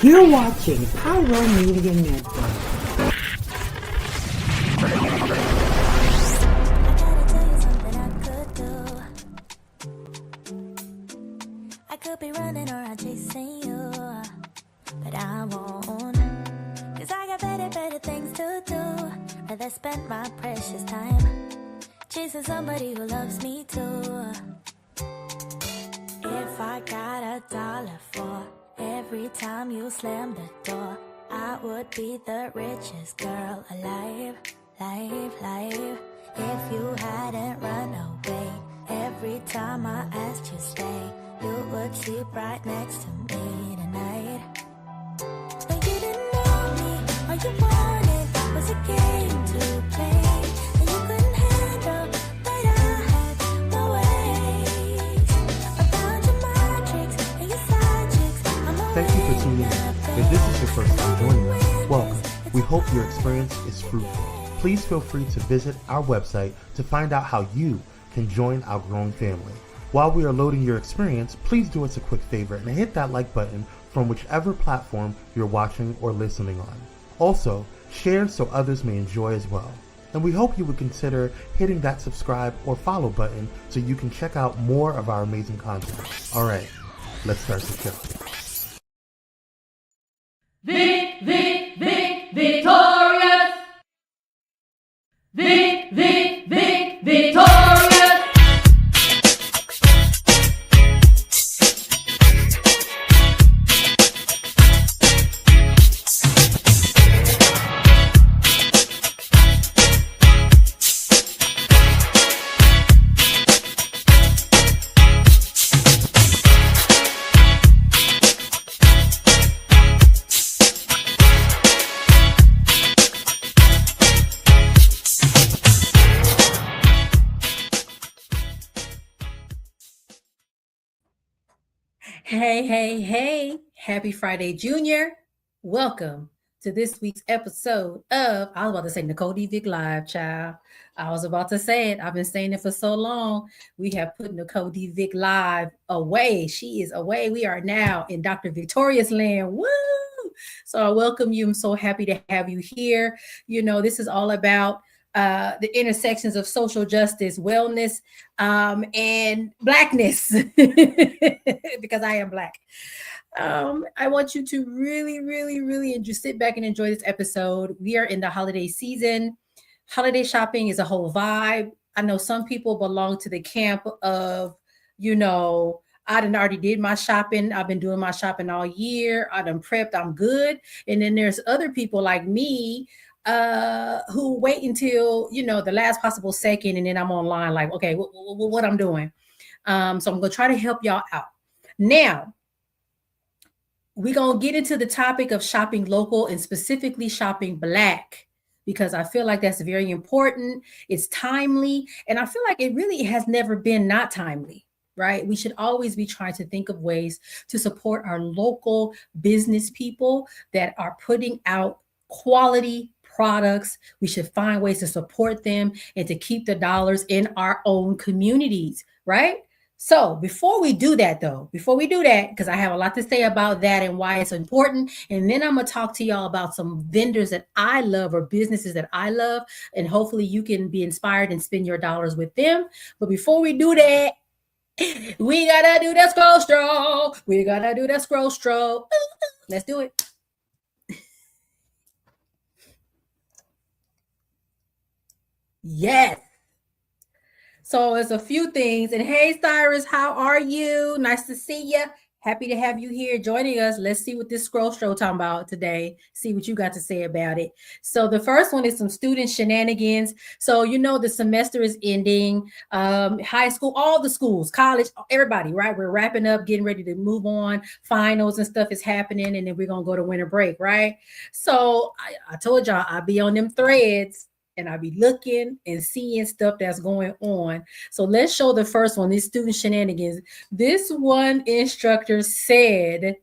You're watching Pyro Media Network. I could be running or I'm chasing you, but I won't, 'cause I got better things to do. Rather spend my precious time chasing somebody who loves me too. If I got $1 for every time you slam the door, I would be the richest girl alive. If you hadn't run away every time I asked you stay, you would sleep right next to me tonight. And you didn't know me, all you wanted was a game to play, and you couldn't handle that I had my ways. I found your magics and your side chicks. Thank you for tuning in. If this is your first time joining us, welcome. We hope your experience is fruitful. Please feel free to visit our website to find out how you can join our growing family. While we are loading your experience, please do us a quick favor and hit that like button from whichever platform you're watching or listening on. Also, share so others may enjoy as well. And we hope you would consider hitting that subscribe or follow button so you can check out more of our amazing content. All right, let's start the show. VICKtorious! VICKtorious! Hey, happy Friday, Junior. Welcome to this week's episode of, I was about to say Nicole D. Vick Live, child. I was about to say it. I've been saying it for so long. We have put Nicole D. Vick Live away. She is away. We are now in Dr. VICKtorious land. Woo! So I welcome you. I'm so happy to have you here. You know, this is all about the intersections of social justice, wellness, and Blackness, because I am Black. I want you to really and just sit back and enjoy this episode. We are in the holiday season. Holiday shopping is a whole vibe. I know some people belong to the camp of, you know, I done already did my shopping. I've been doing my shopping all year. I done prepped. I'm good. And then there's other people like me who wait until, you know, the last possible second, and then I'm online like, okay, what I'm doing. So I'm going to try to help y'all out. Now, we're going to get into the topic of shopping local and specifically shopping Black, because I feel like that's very important. It's timely. And I feel like it really has never been not timely, right? We should always be trying to think of ways to support our local business people that are putting out quality products. We should find ways to support them and to keep the dollars in our own communities, right? So before we do that, because I have a lot to say about that and why it's important, and then I'm going to talk to y'all about some vendors that I love or businesses that I love, and hopefully you can be inspired and spend your dollars with them. But before we do that, we got to do that scroll stroll. Let's do it. Yes. So it's a few things. And hey, Cyrus, how are you? Nice to see you. Happy to have you here joining us. Let's see what this scroll stroll talking about today. See what you got to say about it. So the first one is some student shenanigans. So, you know, the semester is ending. High school, all the schools, college, everybody, right? We're wrapping up, getting ready to move on. Finals and stuff is happening. And then we're going to go to winter break, right? So I told y'all I'll be on them threads, and I'll be looking and seeing stuff that's going on. So let's show the first one, these student shenanigans. This one instructor said,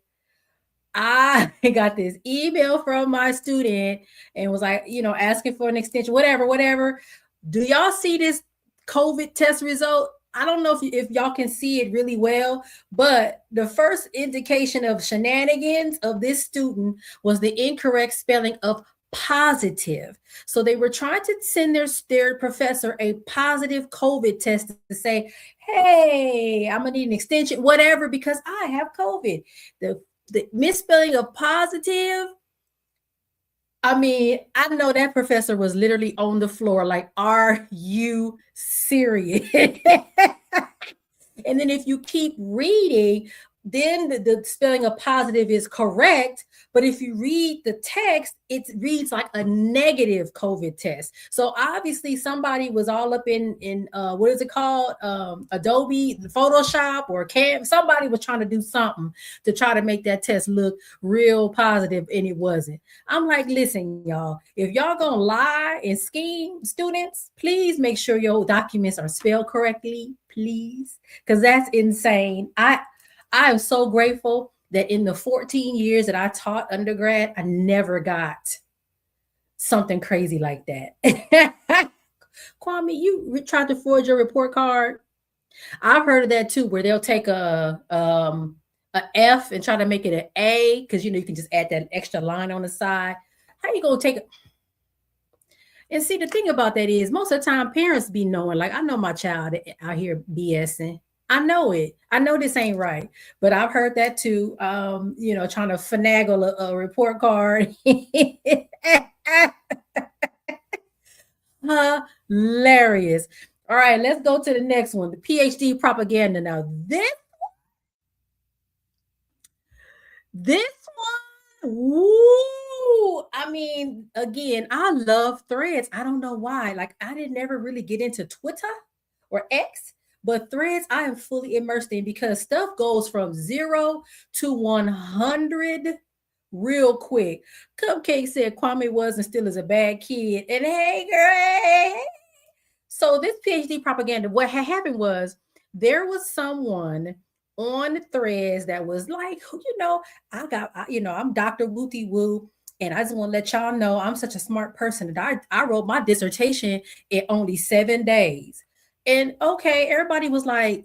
I got this email from my student and was like, you know, asking for an extension, whatever. Do y'all see this COVID test result? I don't know if y'all can see it really well, but the first indication of shenanigans of this student was the incorrect spelling of positive. So they were trying to send their professor a positive COVID test to say, hey, I'm gonna need an extension, whatever, because I have COVID. The misspelling of positive, I mean, I know that professor was literally on the floor like, are you serious? And then if you keep reading, then the spelling of positive is correct. But if you read the text, it reads like a negative COVID test. So obviously somebody was all up in what is it called? Adobe, Photoshop, or Cam. Somebody was trying to do something to try to make that test look real positive, and it wasn't. I'm like, listen, y'all, if y'all gonna lie and scheme, students, please make sure your documents are spelled correctly, please, because that's insane. I am so grateful that in the 14 years that I taught undergrad, I never got something crazy like that. Kwame, you tried to forge your report card. I've heard of that too, where they'll take a F and try to make it an A, because you can just add that extra line on the side. How you gonna take it? And see, the thing about that is most of the time parents be knowing, like, I know my child out here BSing. I know it. I know this ain't right, but I've heard that too. Trying to finagle a report card. Hilarious. All right, let's go to the next one. The PhD propaganda. Now, this one, woo! I mean, again, I love threads. I don't know why. Like, I didn't ever really get into Twitter or X. But threads, I am fully immersed in, because stuff goes from 0 to 100 real quick. Cupcake said Kwame was and still is a bad kid. And hey, girl. So this PhD propaganda, what had happened was there was someone on threads that was like, I'm Dr. Wooty Woo. And I just want to let y'all know I'm such a smart person that I wrote my dissertation in only 7 days. And okay, everybody was like,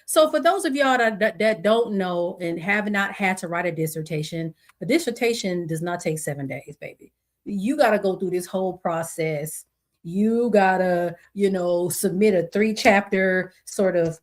so for those of y'all that don't know and have not had to write a dissertation does not take 7 days, baby. You got to go through this whole process. You got to, submit a 3-chapter sort of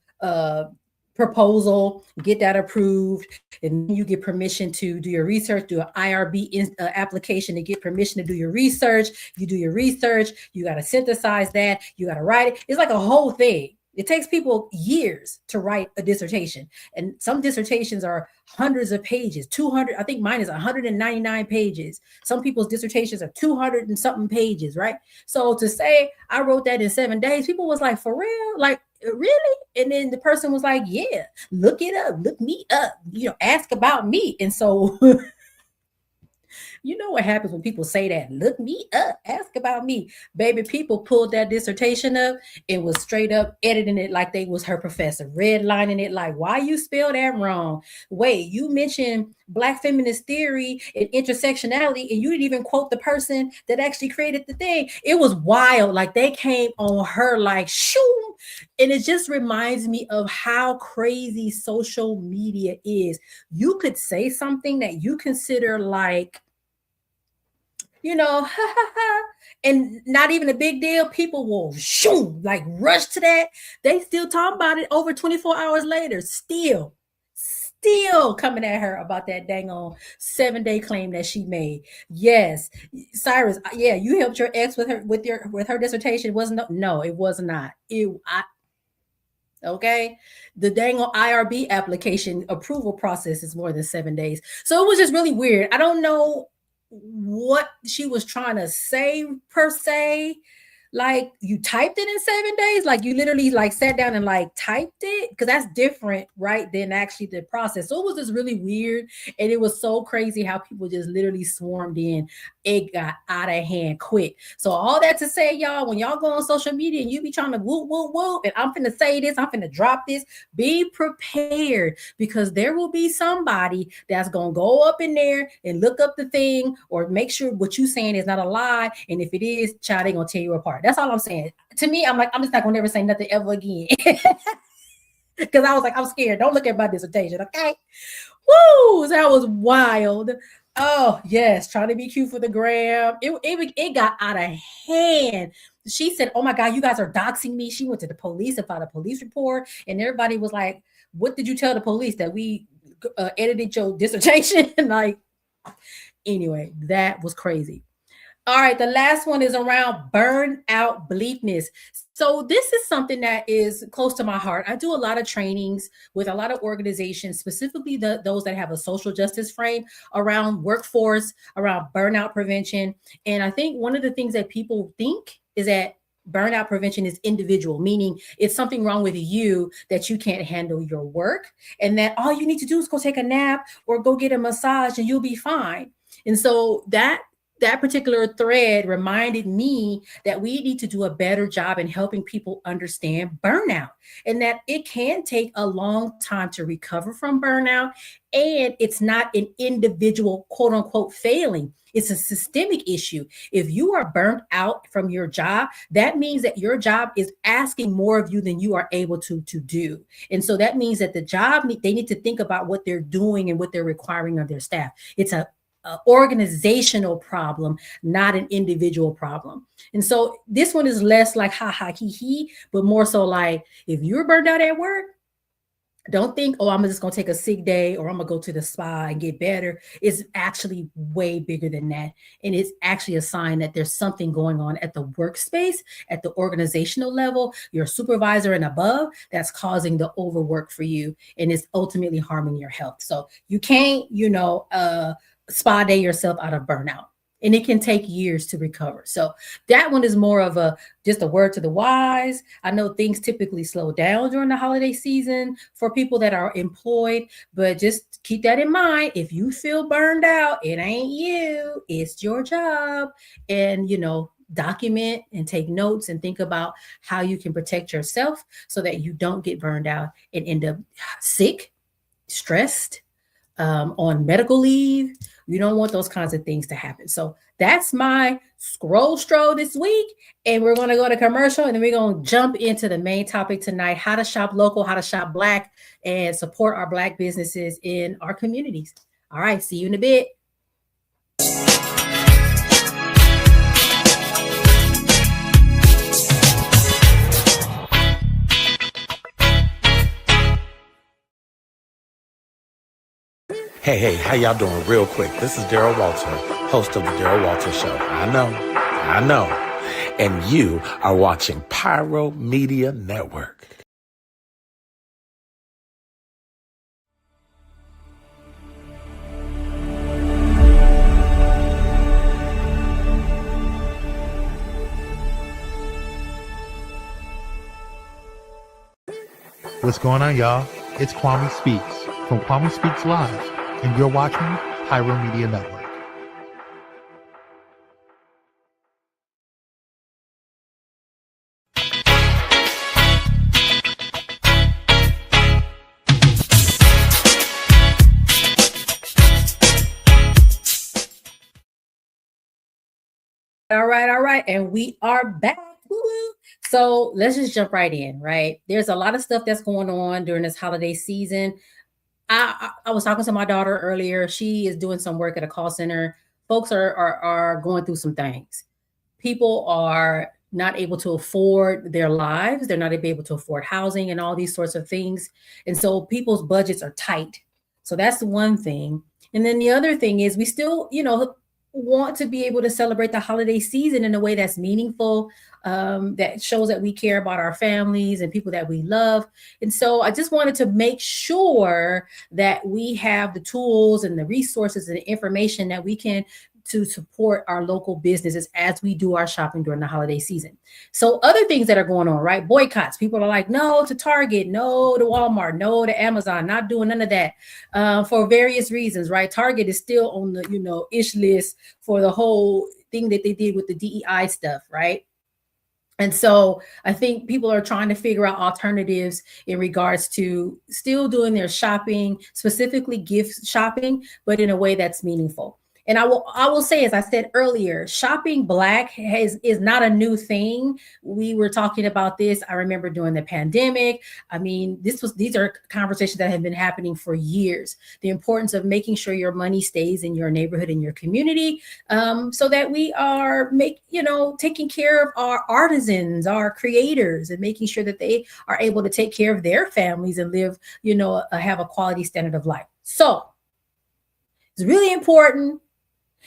proposal, get that approved, and you get permission to do your research, do an IRB application to get permission to do your research. You do your research, you got to synthesize that, you got to write it. It's like a whole thing. It takes people years to write a dissertation, and some dissertations are hundreds of pages, 200. I think mine is 199 pages. Some people's dissertations are 200 and something pages, right? So to say I wrote that in 7 days, people was like, for real? Like, really? And then the person was like, yeah, look it up, look me up, ask about me. And so you know what happens when people say that, look me up, ask about me, baby. People pulled that dissertation up and was straight up editing it like they was her professor, redlining it like, why you spell that wrong? Wait, you mentioned Black feminist theory and intersectionality, and you didn't even quote the person that actually created the thing. It was wild. Like, they came on her like, shoo. And it just reminds me of how crazy social media is. You could say something that you consider like, and not even a big deal. People will like rush to that. They still talk about it over 24 hours later. Still coming at her about that dang on 7-day claim that she made. Yes, Cyrus. Yeah, you helped your ex with her dissertation. No, it was not. Okay, the dang on IRB application approval process is more than 7 days. So it was just really weird. I don't know what she was trying to say per se. Like, you typed it in 7 days, like you literally like sat down and like typed it, because that's different, right, than actually the process. So it was just really weird, and it was so crazy how people just literally swarmed in. It got out of hand quick. So all that to say, y'all, when y'all go on social media and you be trying to whoop, and I'm finna say this, I'm finna drop this, be prepared, because there will be somebody that's gonna go up in there and look up the thing or make sure what you saying is not a lie, and if it is, child, they gonna tear you apart. hard. That's all I'm saying. To me, I'm like, I'm just not gonna never say nothing ever again. Because I was like, I'm scared. Don't look at my dissertation, okay? Woo! That was wild. Oh, yes, trying to be cute for the gram. It got out of hand. She said, oh my God, you guys are doxing me. She went to the police and filed a police report. And everybody was like, what did you tell the police? That we edited your dissertation? Like, anyway, that was crazy. All right, the last one is around burnout bleakness. So this is something that is close to my heart. I do a lot of trainings with a lot of organizations, specifically those that have a social justice frame around workforce, around burnout prevention. And I think one of the things that people think is that burnout prevention is individual, meaning it's something wrong with you that you can't handle your work, and that all you need to do is go take a nap or go get a massage and you'll be fine. And so that particular thread reminded me that we need to do a better job in helping people understand burnout, and that it can take a long time to recover from burnout. And it's not an individual, quote unquote, failing. It's a systemic issue. If you are burnt out from your job, that means that your job is asking more of you than you are able to do. And so that means that the job, they need to think about what they're doing and what they're requiring of their staff. It's a organizational problem, not an individual problem. And so this one is less like ha ha he he, but more so like, if you're burned out at work, don't think, oh, I'm just going to take a sick day or I'm going to go to the spa and get better. It's actually way bigger than that. And it's actually a sign that there's something going on at the workspace, at the organizational level, your supervisor and above, that's causing the overwork for you. And it's ultimately harming your health. So you can't, spa day yourself out of burnout, and it can take years to recover. So that one is more of just a word to the wise. I know things typically slow down during the holiday season for people that are employed, but just keep that in mind. If you feel burned out, it ain't you, it's your job. And, document and take notes and think about how you can protect yourself so that you don't get burned out and end up sick, stressed, on medical leave. You don't want those kinds of things to happen. So that's my scroll stroll this week. And we're going to go to commercial, and then we're going to jump into the main topic tonight: how to shop local, how to shop Black, and support our Black businesses in our communities. All right, see you in a bit. Hey, how y'all doing? Real quick, this is Daryl Walter, host of the Daryl Walter Show. I know. And you are watching Pyro Media Network. What's going on, y'all? It's Kwame Speaks from Kwame Speaks Live, and you're watching Pyro Media Network. All right. And we are back. Woo-hoo. So let's just jump right in, right? There's a lot of stuff that's going on during this holiday season. I was talking to my daughter earlier. She is doing some work at a call center. Folks are going through some things. People are not able to afford their lives. They're not able to afford housing and all these sorts of things. And so people's budgets are tight. So that's one thing. And then the other thing is we still, want to be able to celebrate the holiday season in a way that's meaningful, that shows that we care about our families and people that we love. And so I just wanted to make sure that we have the tools and the resources and the information that we can to support our local businesses as we do our shopping during the holiday season. So other things that are going on, right? Boycotts. People are like, no to Target, no to Walmart, no to Amazon, not doing none of that for various reasons, right? Target is still on the, ish list for the whole thing that they did with the DEI stuff, right? And so I think people are trying to figure out alternatives in regards to still doing their shopping, specifically gift shopping, but in a way that's meaningful. And I will say, as I said earlier, shopping Black is not a new thing. We were talking about this. I remember during the pandemic. I mean, these are conversations that have been happening for years. The importance of making sure your money stays in your neighborhood, in your community, so that we are taking care of our artisans, our creators, and making sure that they are able to take care of their families and live, have a quality standard of life. So it's really important.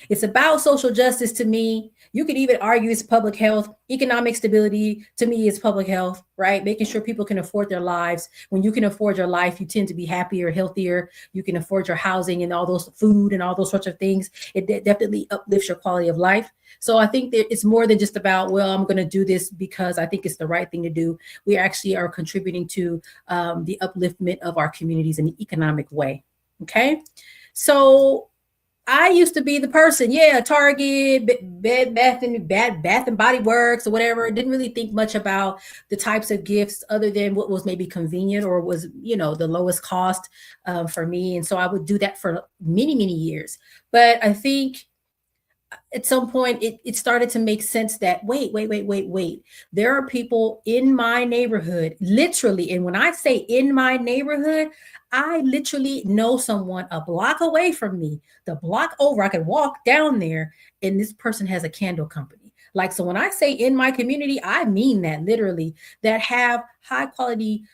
It's about social justice to me. You could even argue it's public health. Economic stability to me is public health, right? Making sure people can afford their lives. When you can afford your life, you tend to be happier, healthier. You can afford your housing and all those food and all those sorts of things. It definitely uplifts your quality of life. So I think that it's more than just about, well, I'm going to do this because I think it's the right thing to do. We actually are contributing to the upliftment of our communities in an economic way. Okay. So I used to be the person, Target, Bath and Body Works or whatever. Didn't really think much about the types of gifts other than what was maybe convenient or was, the lowest cost for me. And so I would do that for many, many years. But I think at some point it started to make sense that wait. There are people in my neighborhood, literally. And when I say in my neighborhood, I literally know someone a block away from me, the block over. I could walk down there and this person has a candle company. Like, so when I say in my community, I mean that literally, that have high quality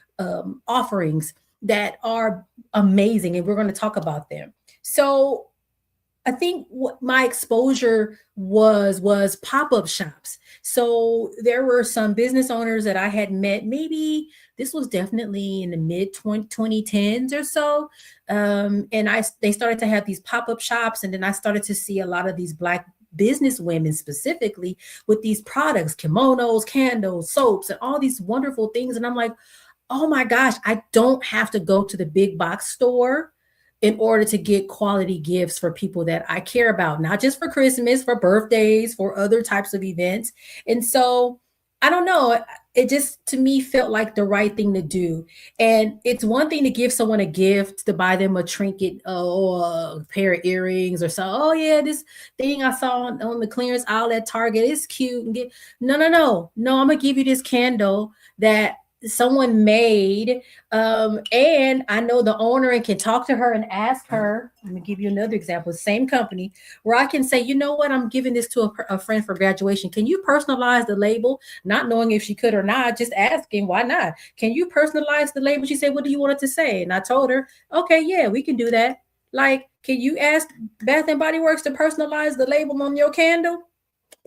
offerings that are amazing. And we're going to talk about them. So I think what my exposure was pop-up shops. So there were some business owners that I had met, maybe this was definitely in the mid 2010s or so. And they started to have these pop-up shops. And then I started to see a lot of these Black business women specifically with these products, kimonos, candles, soaps, and all these wonderful things. And I'm like, oh my gosh, I don't have to go to the big box store in order to get quality gifts for people that I care about, not just for Christmas, for birthdays, for other types of events. And so I don't know, it just to me felt like the right thing to do. And it's one thing to give someone a gift, to buy them a trinket or a pair of earrings or so. Oh yeah, this thing I saw on the clearance aisle at Target is cute. And no, I'm gonna give you this candle that someone made, and I know the owner and can talk to her and ask her. Let me give you another example, same company, where I can say, you know what, I'm giving this to a friend for graduation. Can you personalize the label? Not knowing if she could or not, just asking, why not? Can you personalize the label? She said, what do you want it to say? And I told her, okay, yeah, we can do that. Like, can you ask Bath and Body Works to personalize the label on your candle?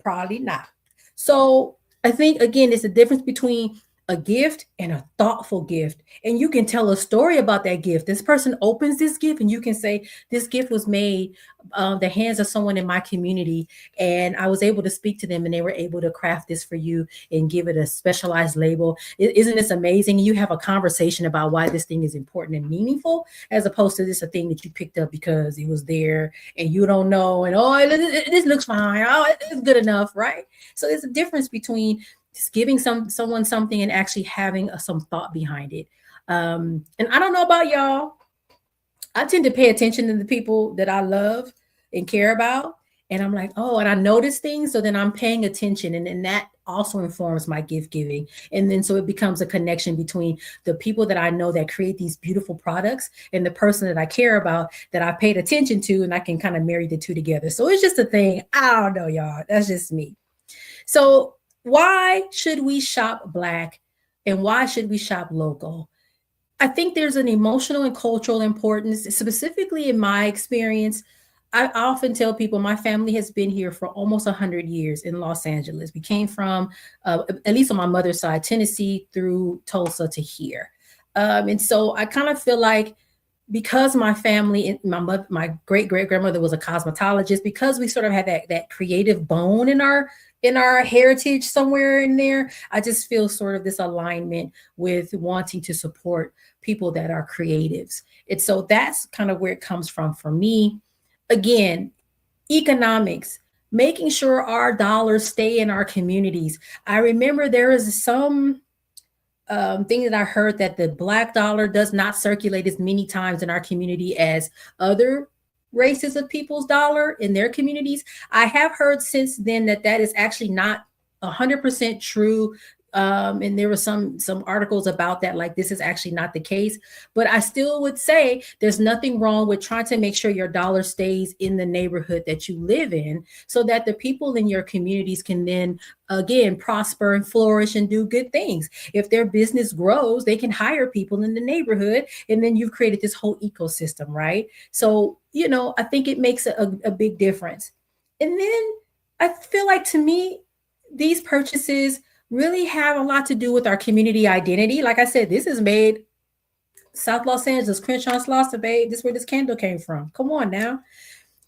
Probably not. So I think, again, it's the difference between a gift and a thoughtful gift. And you can tell a story about that gift. This person opens this gift and you can say, this gift was made the hands of someone in my community. And I was able to speak to them and they were able to craft this for you and give it a specialized label. Isn't this amazing? You have a conversation about why this thing is important and meaningful, as opposed to this a thing that you picked up because it was there and you don't know. And, oh, this looks fine. Oh, it's good enough, right? So there's a difference between just giving someone something and actually having some thought behind it. And I don't know about y'all. I tend to pay attention to the people that I love and care about. And I'm like, oh, and I notice things. So then I'm paying attention. And that also informs my gift giving. And then so it becomes a connection between the people that I know that create these beautiful products and the person that I care about that I paid attention to. And I can kind of marry the two together. So it's just a thing. I don't know, y'all. That's just me. So why should we shop Black and why should we shop local? I think there's an emotional and cultural importance, specifically in my experience. I often tell people my family has been here for almost 100 years in Los Angeles. We came from, at least on my mother's side, Tennessee through Tulsa to here. And so I kind of feel like because my family, my great-great-grandmother was a cosmetologist, because we sort of had that creative bone in our heritage somewhere in there, I just feel sort of this alignment with wanting to support people that are creatives. And so that's kind of where it comes from for me. Again, economics, making sure our dollars stay in our communities. I remember there is some thing that I heard that the Black dollar does not circulate as many times in our community as other races of people's dollar in their communities. I have heard since then that that is actually not 100% true. And there were some articles about that, like this is actually not the case. But I still would say there's nothing wrong with trying to make sure your dollar stays in the neighborhood that you live in, so that the people in your communities can then again prosper and flourish and do good things. If their business grows, they can hire people in the neighborhood, and then you've created this whole ecosystem, right? So I think it makes a big difference. And then I feel like, to me, these purchases really have a lot to do with our community identity. Like I said, this is made South Los Angeles, Crenshaw Slaughter, babe. This is where this candle came from. Come on now.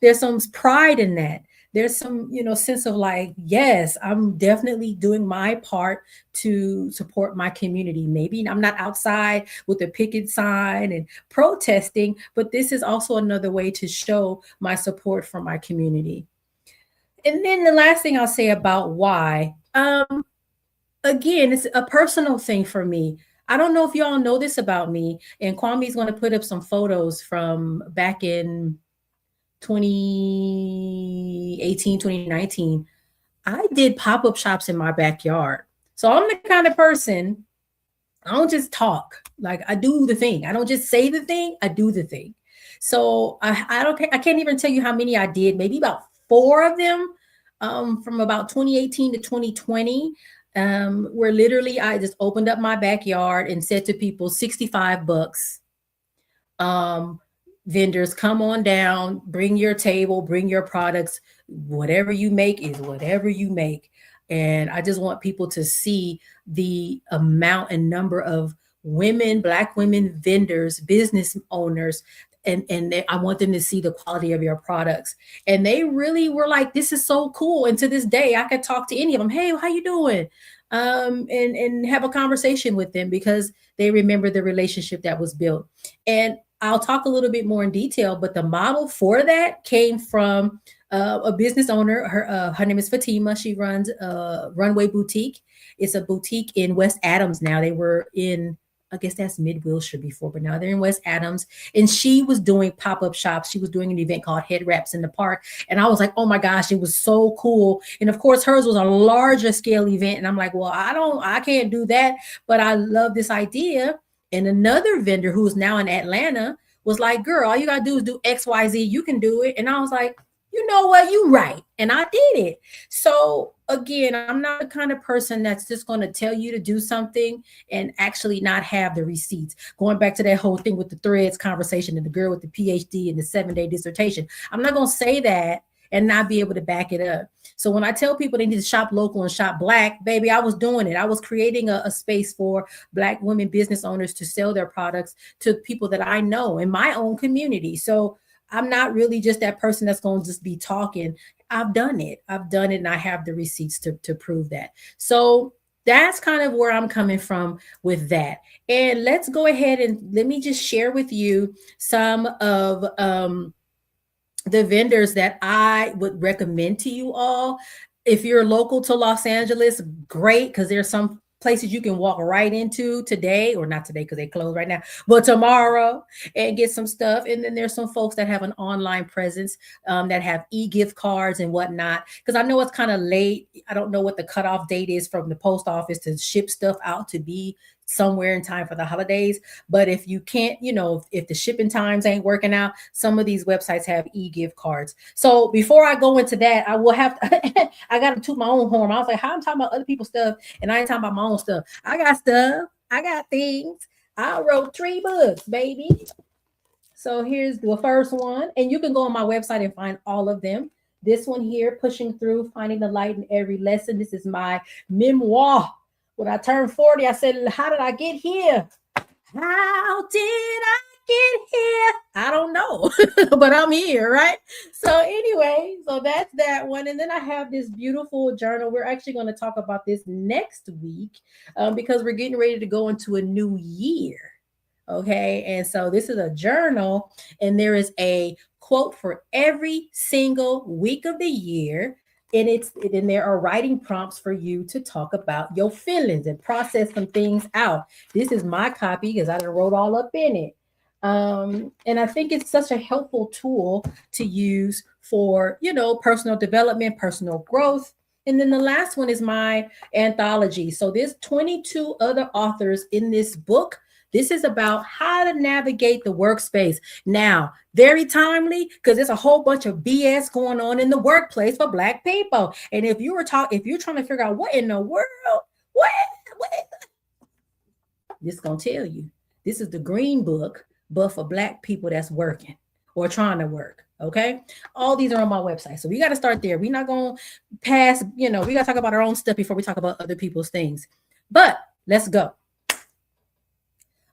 There's some pride in that. There's some, sense of like, yes, I'm definitely doing my part to support my community. Maybe I'm not outside with a picket sign and protesting, but this is also another way to show my support for my community. And then the last thing I'll say about why, again, it's a personal thing for me. I don't know if y'all know this about me, and Kwame's going to put up some photos from back in 2018, 2019. I did pop-up shops in my backyard. So I'm the kind of person, I don't just talk. Like, I do the thing. I don't just say the thing, I do the thing. So I can't even tell you how many I did, maybe about 4 of them, from about 2018 to 2020. Where literally I just opened up my backyard and said to people, $65. Vendors, come on down, bring your table, bring your products. Whatever you make is whatever you make. And I just want people to see the amount and number of women, Black women vendors, business owners, and I want them to see the quality of your products. And they really were like, this is so cool. And to this day, I could talk to any of them. Hey, how you doing? And have a conversation with them, because they remember the relationship that was built. And I'll talk a little bit more in detail, but the model for that came from a business owner. Her name is Fatima. She runs a Runway Boutique. It's a boutique in West Adams now. They were in, I guess that's Mid-Wilshire before, but now they're in West Adams. And she was doing pop-up shops. She was doing an event called Head Wraps in the Park. And I was like, oh my gosh, it was so cool. And of course, hers was a larger scale event. And I'm like, well, I can't do that, but I love this idea. And another vendor who's now in Atlanta was like, girl, all you gotta do is do X, Y, Z. You can do it. And I was like, you know what, you right. And I did it. So again, I'm not the kind of person that's just going to tell you to do something and actually not have the receipts. Going back to that whole thing with the threads conversation and the girl with the PhD and the 7-day dissertation. I'm not going to say that and not be able to back it up. So when I tell people they need to shop local and shop Black, baby, I was doing it. I was creating a space for Black women business owners to sell their products to people that I know in my own community. So I'm not really just that person that's going to just be talking. I've done it, and I have the receipts to prove that. So that's kind of where I'm coming from with that. And let's go ahead and let me just share with you some of the vendors that I would recommend to you all. If you're local to Los Angeles, great, because there's some places you can walk right into today, or not today because they close right now, but tomorrow, and get some stuff. And then there's some folks that have an online presence that have e-gift cards and whatnot, because I know it's kind of late. I don't know what the cutoff date is from the post office to ship stuff out to be somewhere in time for the holidays. But if you can't, if the shipping times ain't working out, some of these websites have e-gift cards. So before I go into that, I will have to, I got to toot my own horn. I was like, how I'm talking about other people's stuff and I ain't talking about my own stuff. I got stuff. I got things. I wrote 3 books, baby. So here's the first one. And you can go on my website and find all of them. This one here, Pushing Through, Finding the Light in Every Lesson. This is my memoir. When I turned 40, I said, how did I get here? How did I get here? I don't know, but I'm here, right? So anyway, so that's that one. And then I have this beautiful journal. We're actually going to talk about this next week because we're getting ready to go into a new year. Okay. And so this is a journal, and there is a quote for every single week of the year. And there are writing prompts for you to talk about your feelings and process some things out. This is my copy because I done wrote all up in it. And I think it's such a helpful tool to use for, personal development, personal growth. And then the last one is my anthology. So there's 22 other authors in this book. This is about how to navigate the workspace. Now, very timely because there's a whole bunch of BS going on in the workplace for Black people. And if you're trying to figure out what in the world, what this gonna tell you. This is the green book, but for Black people that's working or trying to work. Okay. All these are on my website. So we got to start there. We're not going to pass, we got to talk about our own stuff before we talk about other people's things. But let's go.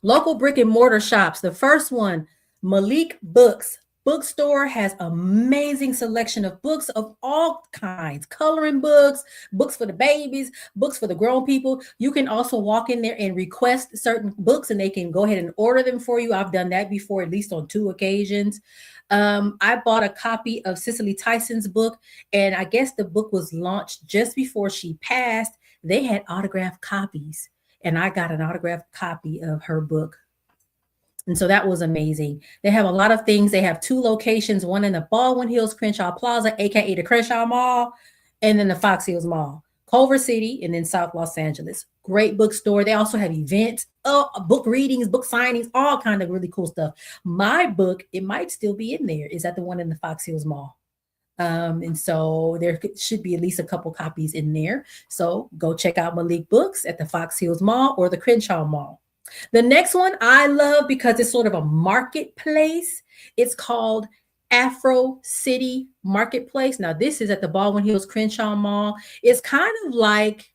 Local brick and mortar shops. The first one, Malik Books. Bookstore has amazing selection of books of all kinds, coloring books, books for the babies, books for the grown people. You can also walk in there and request certain books and they can go ahead and order them for you. I've done that before, at least on 2 occasions. I bought a copy of Cicely Tyson's book, and I guess the book was launched just before she passed. They had autographed copies, and I got an autographed copy of her book. And so that was amazing. They have a lot of things. They have 2 locations, one in the Baldwin Hills Crenshaw Plaza, aka the Crenshaw Mall, and then the Fox Hills Mall, Culver City, and then South Los Angeles. Great bookstore. They also have events, book readings, book signings, all kind of really cool stuff. My book, it might still be in there, is at the one in the Fox Hills Mall. And so there should be at least a couple copies in there. So go check out Malik Books at the Fox Hills Mall or the Crenshaw Mall. The next one I love because it's sort of a marketplace. It's called Afro City Marketplace. Now, this is at the Baldwin Hills Crenshaw Mall. It's kind of like,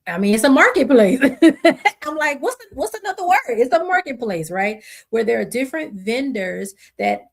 it's a marketplace. I'm like, what's another word? It's a marketplace, right? Where there are different vendors that,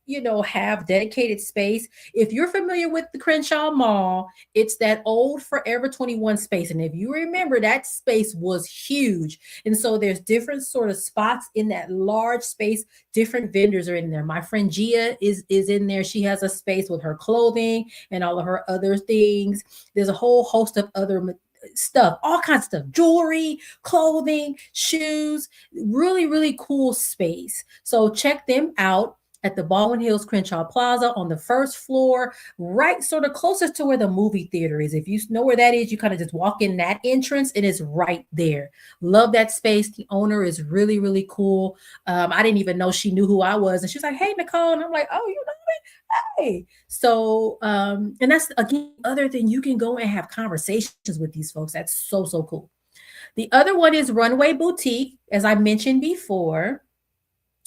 have dedicated space. If you're familiar with the Crenshaw Mall, it's that old Forever 21 space. And if you remember, that space was huge. And so there's different sort of spots in that large space. Different vendors are in there. My friend Gia is in there. She has a space with her clothing and all of her other things. There's a whole host of other stuff, all kinds of stuff, jewelry, clothing, shoes, really, really cool space. So check them out at the Baldwin Hills Crenshaw Plaza on the first floor, right sort of closest to where the movie theater is. If you know where that is, you kind of just walk in that entrance and it's right there. Love that space. The owner is really, really cool. I didn't even know she knew who I was. And she was like, "Hey, Nicole." And I'm like, "Oh, you know me? Hey." So, and that's, again, other thing, you can go and have conversations with these folks. That's so, so cool. The other one is Runway Boutique. As I mentioned before,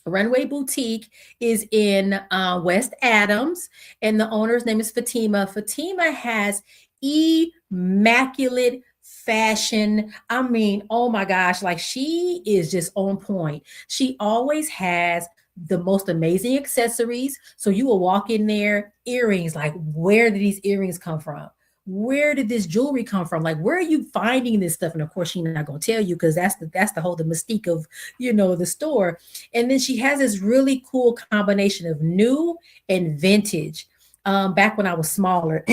Runway Boutique is in West Adams, and the owner's name is Fatima. Fatima has immaculate fashion. Oh my gosh, like she is just on point. She always has the most amazing accessories. So you will walk in there, earrings, like, where did these earrings come from? Where did this jewelry come from? Like, where are you finding this stuff? And of course, she's not going to tell you, because that's the whole mystique of, the store. And then she has this really cool combination of new and vintage. Back when I was smaller,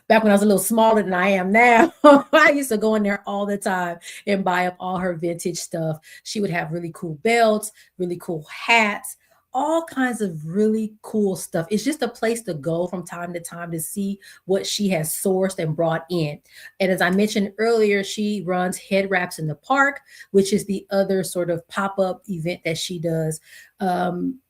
back when I was a little smaller than I am now, I used to go in there all the time and buy up all her vintage stuff. She would have really cool belts, really cool hats, all kinds of really cool stuff. It's just a place to go from time to time to see what she has sourced and brought in. And as I mentioned earlier, she runs Head Wraps in the Park, which is the other sort of pop-up event that she does.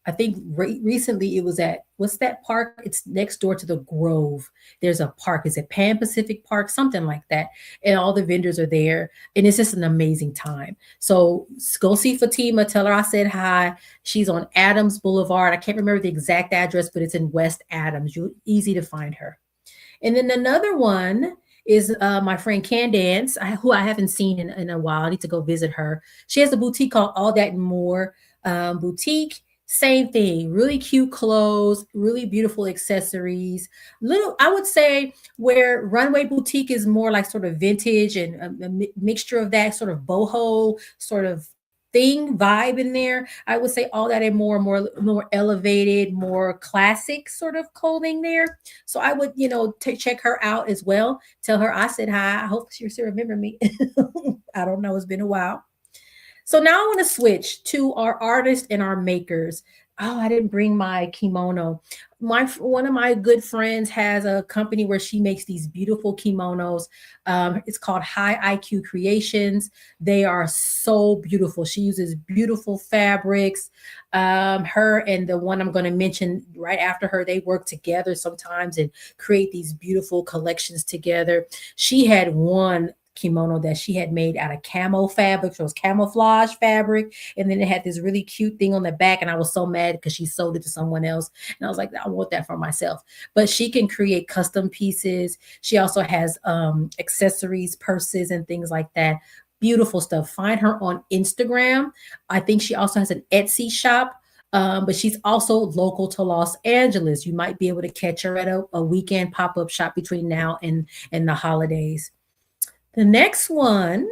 I think recently it was at, what's that park? It's next door to the Grove. There's a park. Is it Pan Pacific Park? Something like that. And all the vendors are there. And it's just an amazing time. So go see Fatima. Tell her I said hi. She's on Adams Boulevard. I can't remember the exact address, but it's in West Adams. Easy to find her. And then another one is my friend Candance, who I haven't seen in a while. I need to go visit her. She has a boutique called All That and More Boutique. Same thing, really cute clothes, really beautiful accessories. I would say where Runway Boutique is more like sort of vintage and a mixture of that sort of boho sort of thing vibe in there. I would say All That and more elevated, more classic sort of clothing there. So I would, check her out as well. Tell her I said hi. I hope she'll still remember me. I don't know. It's been a while. So now I want to switch to our artists and our makers. Oh, I didn't bring my kimono. One of my good friends has a company where she makes these beautiful kimonos. It's called High IQ Creations. They are so beautiful. She uses beautiful fabrics. Her and the one I'm going to mention right after her, they work together sometimes and create these beautiful collections together. She had one kimono that she had made out of camo fabric. So it was camouflage fabric. And then it had this really cute thing on the back. And I was so mad because she sold it to someone else. And I was like, I want that for myself. But she can create custom pieces. She also has accessories, purses, and things like that. Beautiful stuff. Find her on Instagram. I think she also has an Etsy shop. But she's also local to Los Angeles. You might be able to catch her at a weekend pop-up shop between now and the holidays. The next one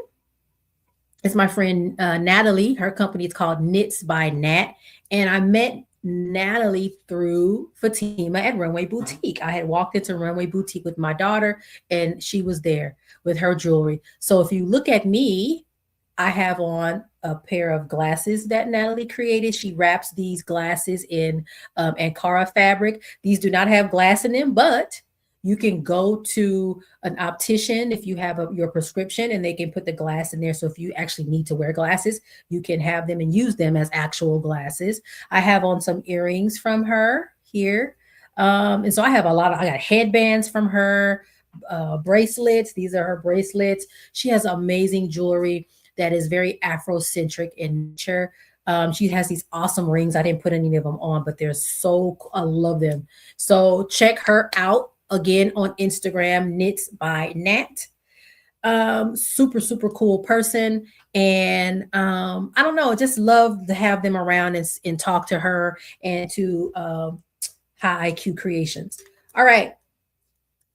is my friend Natalie. Her company is called Knits by Nat. And I met Natalie through Fatima at Runway Boutique. I had walked into Runway Boutique with my daughter, and she was there with her jewelry. So if you look at me, I have on a pair of glasses that Natalie created. She wraps these glasses in Ankara fabric. These do not have glass in them, but you can go to an optician if you have your prescription, and they can put the glass in there. So if you actually need to wear glasses, you can have them and use them as actual glasses. I have on some earrings from her here. And so I have I got headbands from her, bracelets. These are her bracelets. She has amazing jewelry that is very Afrocentric in nature. She has these awesome rings. I didn't put any of them on, but I love them. So check her out. Again, on Instagram, Knits by Nat. Super, super cool person. And I don't know, just love to have them around and talk to her and to High IQ Creations. All right.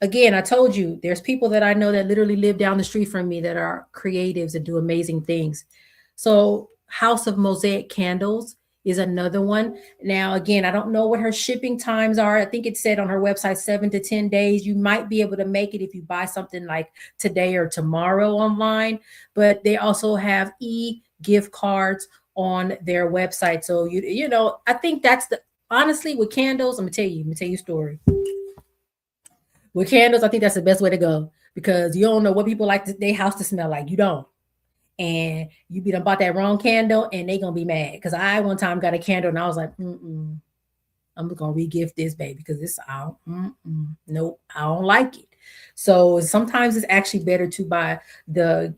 Again, I told you, there's people that I know that literally live down the street from me that are creatives and do amazing things. So House of Mosaic Candles is another one. Now, again, I don't know what her shipping times are. I think it said on her website 7 to 10 days. You might be able to make it if you buy something like today or tomorrow online, but they also have gift cards on their website. So you know, I think that's honestly with candles, I'm gonna tell you a story. With candles, I think that's the best way to go because you don't know what people like their house to smell like. You don't. And you be done bought that wrong candle and they gonna be mad. Because I one time got a candle and I was like, I'm gonna re-gift this baby because nope, I don't like it. So sometimes it's actually better to buy the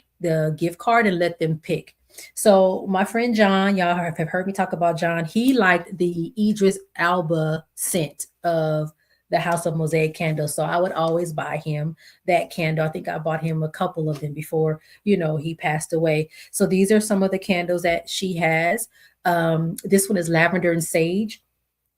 gift card and let them pick. So my friend John, y'all have heard me talk about John. He liked the Idris Elba scent of the House of Mosaic candles. So I would always buy him that candle. I think I bought him a couple of them before, he passed away. So these are some of the candles that she has. This one is lavender and sage,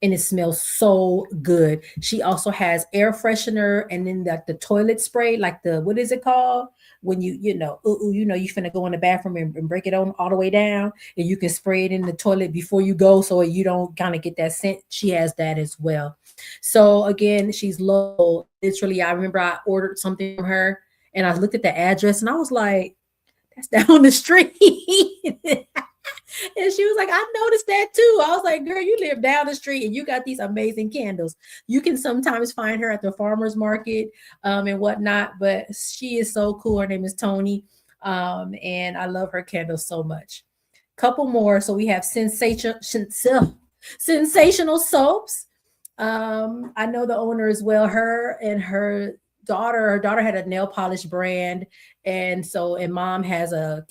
and it smells so good. She also has air freshener and then the toilet spray, like what is it called? When you finna go in the bathroom and break it on all the way down, and you can spray it in the toilet before you go so you don't kind of get that scent. She has that as well. So again, she's low. Literally, I remember I ordered something from her and I looked at the address and I was like, that's down the street. And she was like, I noticed that too. I was like, girl, you live down the street and you got these amazing candles. You can sometimes find her at the farmer's market and whatnot, but she is so cool. Her name is Tony. And I love her candles so much. Couple more. So we have sensational soaps. I know the owner as well. Her and her daughter had a nail polish brand. And mom has a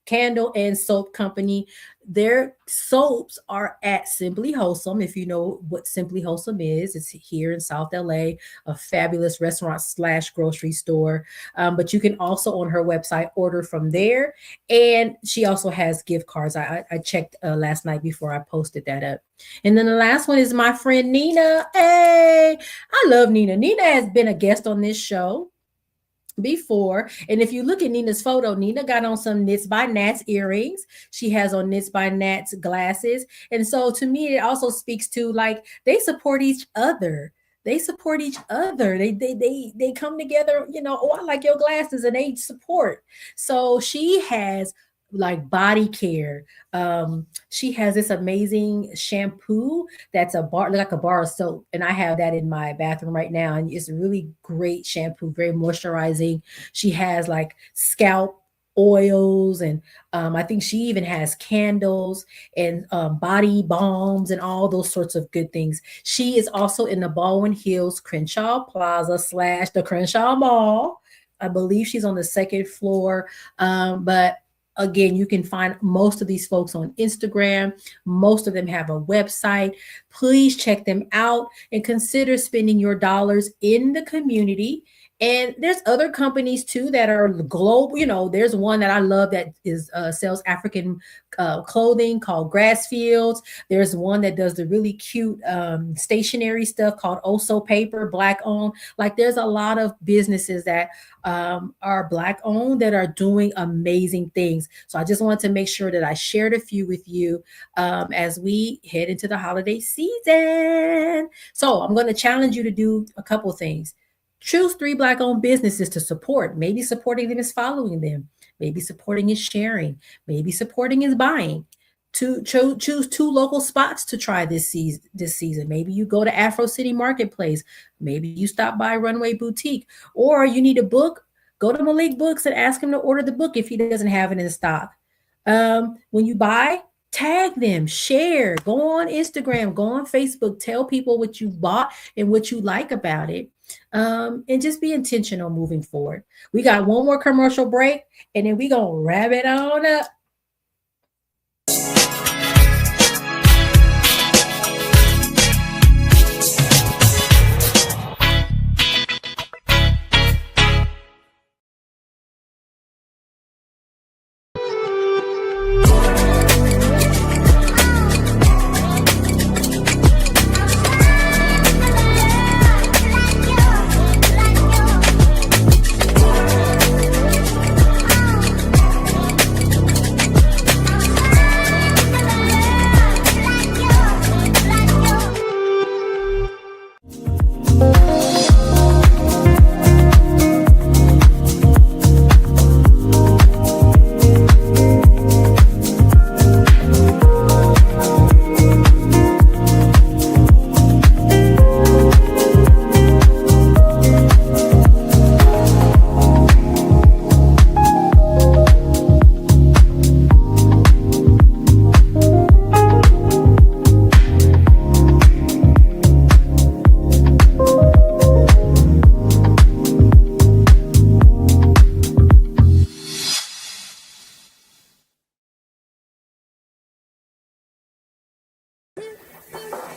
candle and soap company. Their soaps are at Simply Wholesome. If you know what Simply Wholesome is, it's here in South LA, a fabulous restaurant / grocery store. But you can also on her website order from there. And she also has gift cards. I checked last night before I posted that up. And then the last one is my friend Nina. Hey, I love Nina. Nina has been a guest on this show before. And if you look at Nina's photo, Nina got on some Knits by Nat's earrings. She has on Knits by Nat's glasses. And so to me, it also speaks to like they support each other. They support each other. They come together, I like your glasses, and they support. So she has like body care. She has this amazing shampoo that's a bar, like a bar of soap, and I have that in my bathroom right now, and it's a really great shampoo, very moisturizing. She has like scalp oils, and I think she even has candles and body balms and all those sorts of good things. She is also in the Baldwin Hills Crenshaw Plaza slash the Crenshaw Mall. I believe she's on the second floor. But again, you can find most of these folks on Instagram. Most of them have a website. Please check them out and consider spending your dollars in the community. And there's other companies too that are global. You know, there's one that I love that is sells African clothing called Grassfields. There's one that does the really cute stationery stuff called Oso Paper, Black owned. Like there's a lot of businesses that are Black owned that are doing amazing things. So I just wanted to make sure that I shared a few with you as we head into the holiday season. So I'm going to challenge you to do a couple things. Choose 3 Black owned businesses to support. Maybe supporting them is following them. Maybe supporting is sharing. Maybe supporting is buying. Choose 2 local spots to try this season. Maybe you go to Afro City Marketplace. Maybe you stop by Runway Boutique. Or you need a book, go to Malik Books and ask him to order the book if he doesn't have it in stock. When you buy, tag them, share, go on Instagram, go on Facebook, tell people what you bought and what you like about it. And just be intentional moving forward. We got one more commercial break, and then we gonna wrap it on up.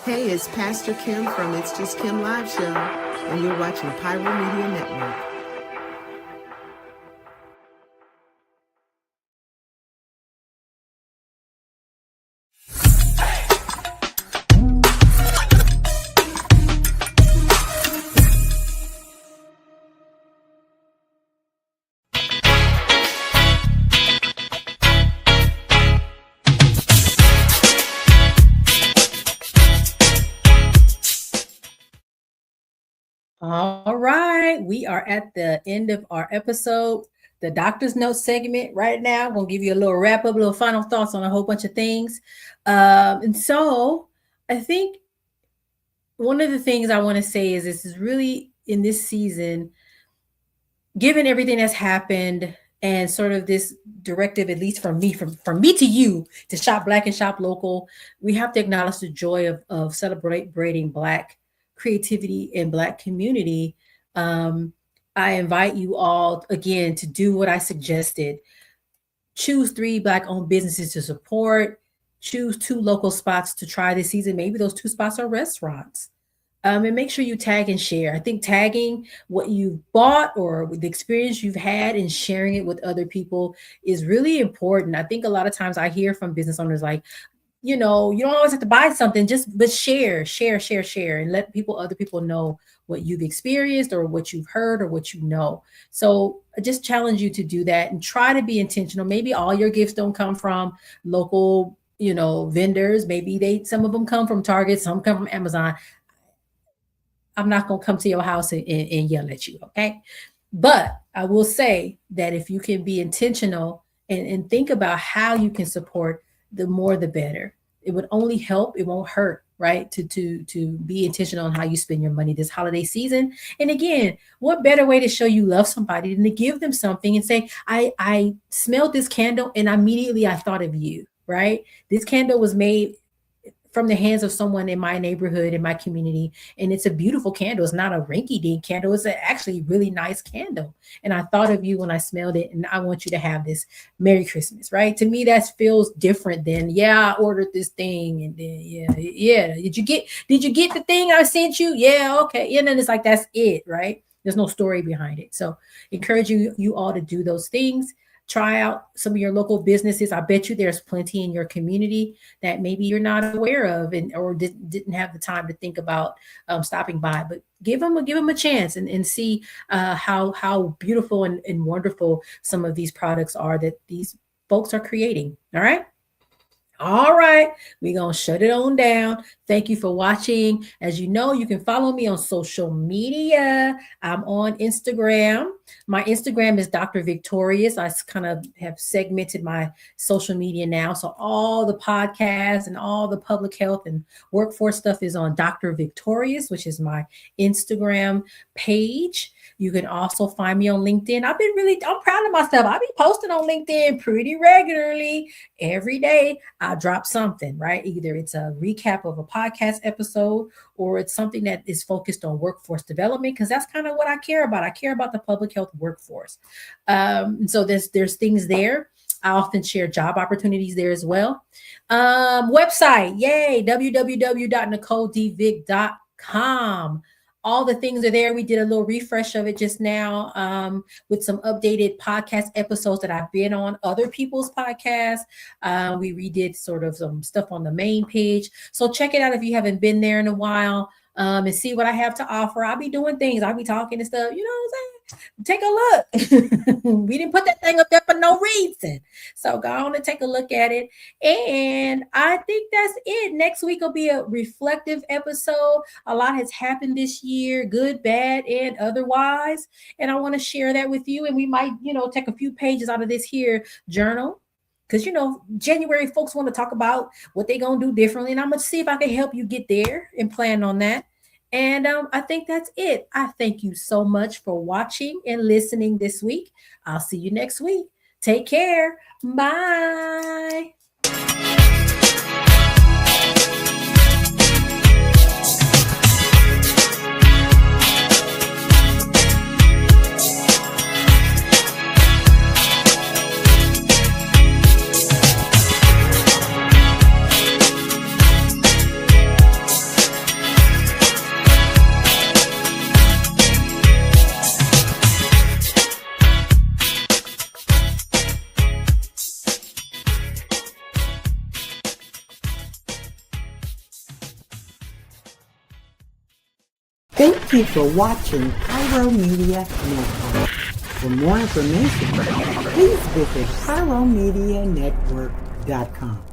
Hey, it's Pastor Kim from It's Just Kim Live Show, and you're watching Pyro Media Network. All right, we are at the end of our episode, the doctor's note segment right now. I'm going to give you a little wrap up, a little final thoughts on a whole bunch of things. And so I think one of the things I want to say is this is really in this season, given everything that's happened and sort of this directive, at least from me to you, to shop Black and shop local, we have to acknowledge the joy of celebrating Black creativity and Black community. I invite you all again to do what I suggested. Choose 3 Black owned businesses to support. Choose 2 local spots to try this season. Maybe those 2 spots are restaurants. And make sure you tag and share. I think tagging what you bought or the experience you've had and sharing it with other people is really important. I think a lot of times I hear from business owners like, you know, you don't always have to buy something, but share, and let other people know what you've experienced or what you've heard or what you know. So I just challenge you to do that and try to be intentional. Maybe all your gifts don't come from local, vendors. Maybe some of them come from Target, some come from Amazon. I'm not going to come to your house and yell at you, okay? But I will say that if you can be intentional and think about how you can support. The more the better. It would only help, it won't hurt, right? To be intentional on how you spend your money this holiday season. And again, what better way to show you love somebody than to give them something and say, I smelled this candle and immediately I thought of you, right? This candle was made from the hands of someone in my neighborhood, in my community. And it's a beautiful candle. It's not a rinky-dink candle. It's actually really nice candle. And I thought of you when I smelled it, and I want you to have this. Merry Christmas, right? To me, that feels different than, I ordered this thing. And then, yeah. Did you get the thing I sent you? Yeah, okay. And then it's like, that's it, right? There's no story behind it. So encourage you all to do those things. Try out some of your local businesses. I bet you there's plenty in your community that maybe you're not aware of or didn't have the time to think about stopping by. But give them a chance and see how beautiful and wonderful some of these products are that these folks are creating. All right, we're going to shut it on down. Thank you for watching. As you know, you can follow me on social media. I'm on Instagram. My Instagram is Dr. VICKtorious. I kind of have segmented my social media now. So all the podcasts and all the public health and workforce stuff is on Dr. VICKtorious, which is my Instagram page. You can also find me on LinkedIn. I'm proud of myself. I be posting on LinkedIn pretty regularly. Every day I drop something, right? Either it's a recap of a podcast episode or it's something that is focused on workforce development, because that's kind of what I care about. I care about the public health workforce. So there's things there. I often share job opportunities there as well. Website, yay, www.NicoleDVick.com. All the things are there. We did a little refresh of it just now with some updated podcast episodes that I've been on other people's podcasts. We redid sort of some stuff on the main page. So check it out if you haven't been there in a while and see what I have to offer. I'll be doing things. I'll be talking and stuff. You know what I'm saying? Take a look. We didn't put that thing up there for no reason. So go on and take a look at it. And I think that's it. Next week will be a reflective episode. A lot has happened this year, good, bad, and otherwise. And I want to share that with you. And we might, take a few pages out of this here journal. Because, January folks want to talk about what they're going to do differently. And I'm going to see if I can help you get there and plan on that. And I think that's it. I thank you so much for watching and listening this week. I'll see you next week. Take care. Bye. Thank you for watching Pyro Media Network. For more information, please visit pyromedianetwork.com.